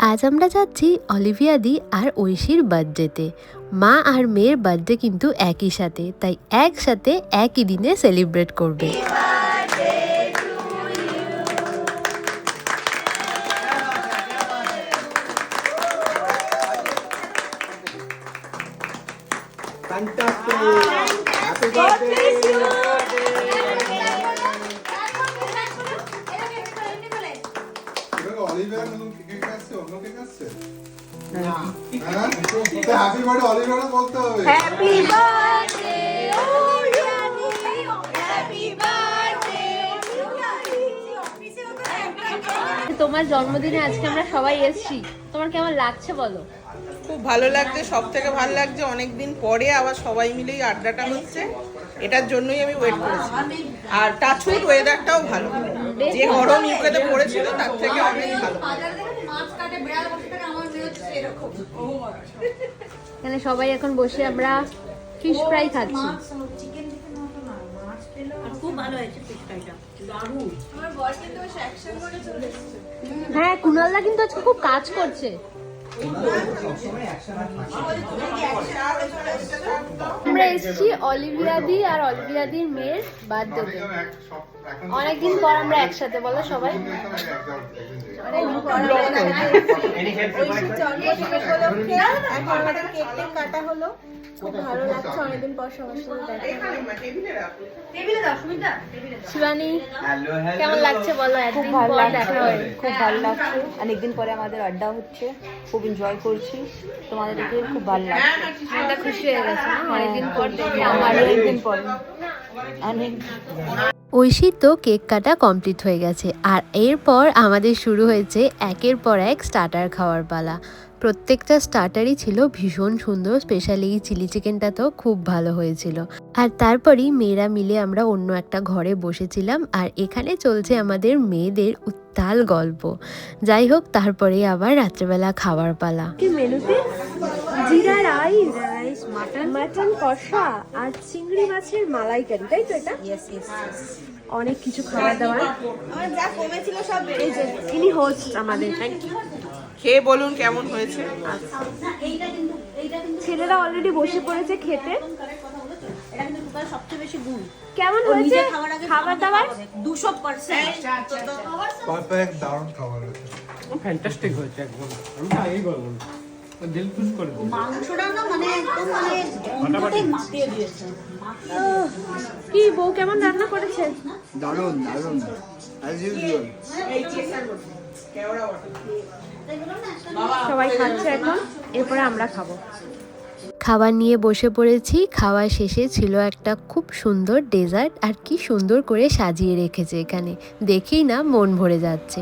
আজ আমরা যাচ্ছি অলিভিয়া দি আর ঐশীর বার্থডেতে। মা আর মেয়ের বার্থডে কিন্তু একই সাথে, তাই একসাথে একই দিনে সেলিব্রেট করবে। তোমার জন্মদিনে আজকে আমরা সবাই এসেছি, তোমার কেমন লাগছে বলো? খুব ভালো লাগছে, সব থেকে ভালো লাগছে অনেকদিন পরে আবার সবাই মিলেই আড্ডাটা হচ্ছে, এটার জন্যই আমি ওয়েট করেছি। আর টাচউড ওয়েদারটাও ভালো, যে গরম ইউকেতে পড়েছিল তার থেকে অনেক ভালো। এখানে সবাই এখন বসে আমরা ফিশ ফ্রাই খাচ্ছি। হ্যাঁ, কুনালদা কিন্তু আজকে খুব কাজ করছে। আমরা এসেছি অলিভিয়া দি আর অলিভিয়া দির মেয়ের বার্থডেতে। অনেকদিন পর আমরা একসাথে, বলো সবাই। কাটা হলো, খুব ভালো লাগছে অনেকদিন পর সবার সাথে দেখা। শিবানী, কেমন লাগছে বলো? খুব ভালো লাগছে, খুব ভালো লাগছে। অনেকদিন পরে আমাদের আড্ডা হচ্ছে, খুব এনজয় করছি। তোমাদের দেখে খুব ভালো লাগছে, মনটা খুশি হয়ে গেছে না? অনেকদিন পর দেখে। অনেকদিন পরে অনেক। ঐশীর তো কেক কাটা কমপ্লিট হয়ে গেছে, আর এরপর আমাদের শুরু হয়েছে একের পর এক স্টার্টার খাওয়ার পালা। প্রত্যেকটা স্টার্টারই ছিল ভীষণ সুন্দর, স্পেশালি চিলি চিকেনটা তো খুব ভালো হয়েছিল। আর তারপরেই মেয়েরা মিলে আমরা অন্য একটা ঘরে বসেছিলাম, আর এখানে চলছে আমাদের মেয়েদের উত্তাল গল্প। যাই হোক, তারপরে আবার রাত্রেবেলা খাওয়ার পালা। মেনুতে জিরা রাইস, মাটন কষা আর চিংড়ি মাছের মালাইকারি, তাই তো? এটা অনেক কিছু খাবার দাবার। এই যে ইনি হোস্ট আমাদের, খেয়ে বলুন কেমন হয়েছে। ছেলেরা অলরেডি বসে পড়েছে খেতে। কেমন হয়েছে খাবার দাবার? 200% পারফেক্ট, দারুণ খাবার হয়েছে, ফ্যান্টাস্টিক হয়েছে একদম। আমি তো আগেই বললাম, দিল খুশ করে দিল। মাংসটা না মানে একদম মানে মাখিয়ে দিয়েছে। কি বউ কেমন রান্না করেছে? দারুণ দারুণ, অ্যাজ ইউজুয়াল। সবাই খাচ্ছে এখন, এরপরে আমরা খাবো। খাবার নিয়ে বসে পড়েছি। খাওয়া শেষে ছিল একটা খুব সুন্দর ডেজার্ট, আর কি সুন্দর করে সাজিয়ে রেখেছে এখানে, দেখেই না মন ভরে যাচ্ছে।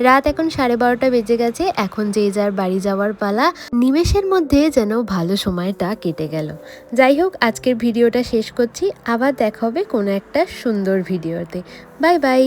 রাত এখন 12:30 বেজে গেছে, এখন যে যার বাড়ি যাওয়ার পালা। নিমেষের মধ্যে যেন ভালো সময়টা কেটে গেল। যাই হোক, আজকের ভিডিওটা শেষ করছি, আবার দেখা হবে কোনো একটা সুন্দর ভিডিওতে। Bye bye.